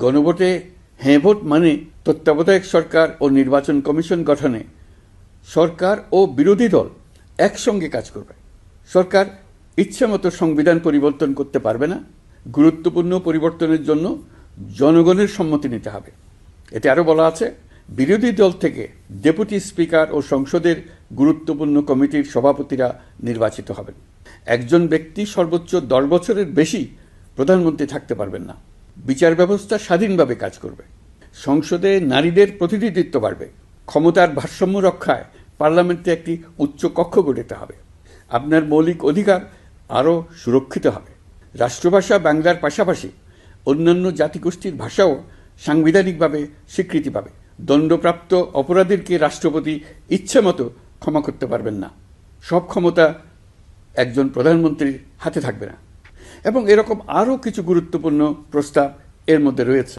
গণভোটে হ্যাঁ ভোট মানে তত্ত্বাবধায়ক সরকার ও নির্বাচন কমিশন গঠনে সরকার ও বিরোধী দল একসঙ্গে কাজ করবে। সরকার ইচ্ছামতো সংবিধান পরিবর্তন করতে পারবে না। গুরুত্বপূর্ণ পরিবর্তনের জন্য জনগণের সম্মতি নিতে হবে। এতে আরও বলা আছে, বিরোধী দল থেকে ডেপুটি স্পিকার ও সংসদের গুরুত্বপূর্ণ কমিটির সভাপতিরা নির্বাচিত হবেন। একজন ব্যক্তি সর্বোচ্চ 10 বছরের বেশি প্রধানমন্ত্রী থাকতে পারবেন না। বিচার ব্যবস্থা স্বাধীনভাবে কাজ করবে। সংসদে নারীদের প্রতিনিধিত্ব বাড়বে। ক্ষমতার ভারসাম্য রক্ষায় পার্লামেন্টে একটি উচ্চ কক্ষ গঠিত হবে। আপনার মৌলিক অধিকার আরও সুরক্ষিত হবে। রাষ্ট্রভাষা বাংলার পাশাপাশি অন্যান্য জাতিগোষ্ঠীর ভাষাও সাংবিধানিকভাবে স্বীকৃতি পাবে। দণ্ডপ্রাপ্ত অপরাধীকে রাষ্ট্রপতি ইচ্ছামতো ক্ষমা করতে পারবেন না। সব ক্ষমতা একজন প্রধানমন্ত্রীর হাতে থাকবে না। এবং এরকম আরও কিছু গুরুত্বপূর্ণ প্রস্তাব এর মধ্যে রয়েছে।